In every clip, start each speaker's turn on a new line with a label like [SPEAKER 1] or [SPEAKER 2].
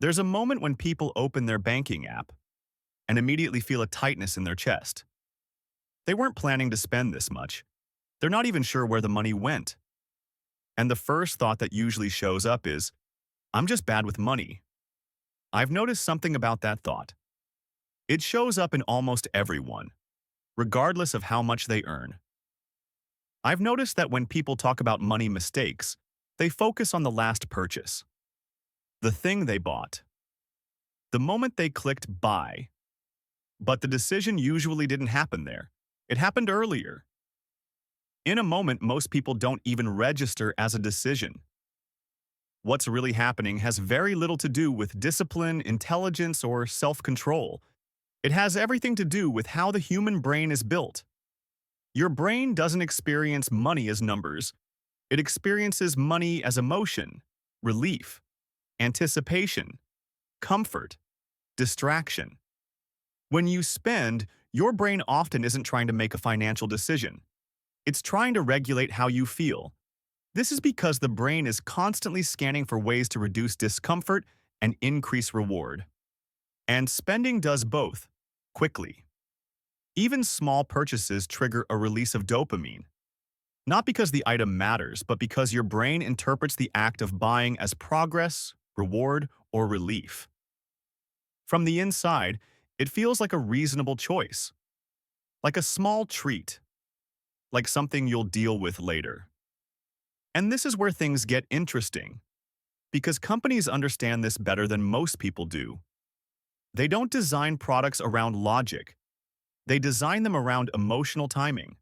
[SPEAKER 1] There's a moment when people open their banking app and immediately feel a tightness in their chest. They weren't planning to spend this much. They're not even sure where the money went. And the first thought that usually shows up is, I'm just bad with money. I've noticed something about that thought. It shows up in almost everyone, regardless of how much they earn. I've noticed that when people talk about money mistakes, they focus on the last purchase, the thing they bought, the moment they clicked buy. But the decision usually didn't happen there. It happened earlier. In a moment, most people don't even register as a decision. What's really happening has very little to do with discipline, intelligence, or self-control. It has everything to do with how the human brain is built. Your brain doesn't experience money as numbers. It experiences money as emotion, relief, anticipation, comfort, distraction. When you spend, your brain often isn't trying to make a financial decision. It's trying to regulate how you feel. This is because the brain is constantly scanning for ways to reduce discomfort and increase reward. And spending does both, quickly. Even small purchases trigger a release of dopamine. Not because the item matters, but because your brain interprets the act of buying as progress, reward, or relief. From the inside, it feels like a reasonable choice, like a small treat, like something you'll deal with later. And this is where things get interesting, because companies understand this better than most people do. They don't design products around logic. They design them around emotional timing.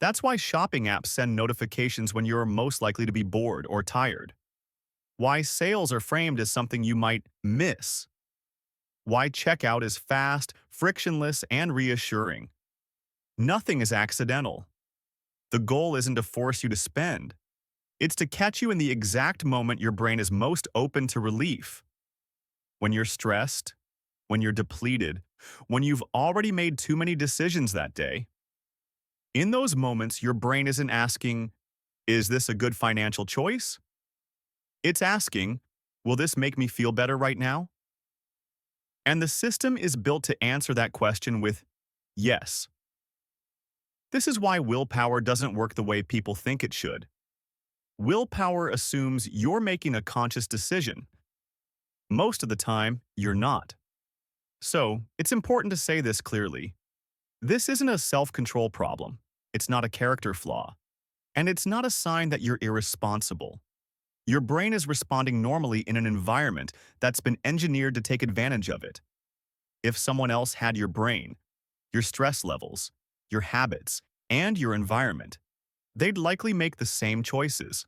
[SPEAKER 1] That's why shopping apps send notifications when you're most likely to be bored or tired. Why sales are framed as something you might miss. Why checkout is fast, frictionless, and reassuring. Nothing is accidental. The goal isn't to force you to spend. It's to catch you in the exact moment your brain is most open to relief. When you're stressed, when you're depleted, when you've already made too many decisions that day. In those moments, your brain isn't asking, is this a good financial choice? It's asking, will this make me feel better right now? And the system is built to answer that question with yes. This is why willpower doesn't work the way people think it should. Willpower assumes you're making a conscious decision. Most of the time, you're not. So, it's important to say this clearly. This isn't a self-control problem. It's not a character flaw. And it's not a sign that you're irresponsible. Your brain is responding normally in an environment that's been engineered to take advantage of it. If someone else had your brain, your stress levels, your habits, and your environment, they'd likely make the same choices.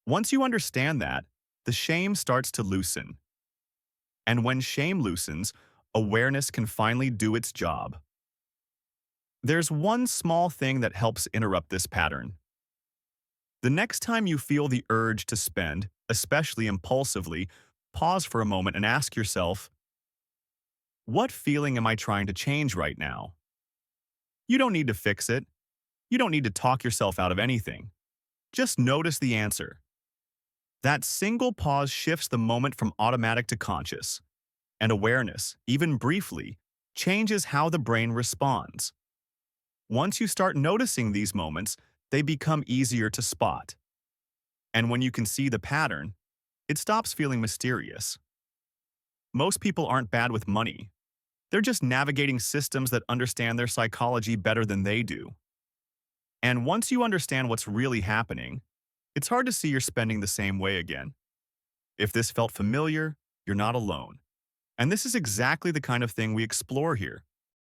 [SPEAKER 1] Once you understand that, the shame starts to loosen. And when shame loosens, awareness can finally do its job. There's one small thing that helps interrupt this pattern. The next time you feel the urge to spend, especially impulsively, pause for a moment and ask yourself, what feeling am I trying to change right now? You don't need to fix it. You don't need to talk yourself out of anything. Just notice the answer. That single pause shifts the moment from automatic to conscious. And awareness, even briefly, changes how the brain responds. Once you start noticing these moments, they become easier to spot. And when you can see the pattern, it stops feeling mysterious. Most people aren't bad with money. They're just navigating systems that understand their psychology better than they do. And once you understand what's really happening, it's hard to see you're spending the same way again. If this felt familiar, you're not alone. And this is exactly the kind of thing we explore here.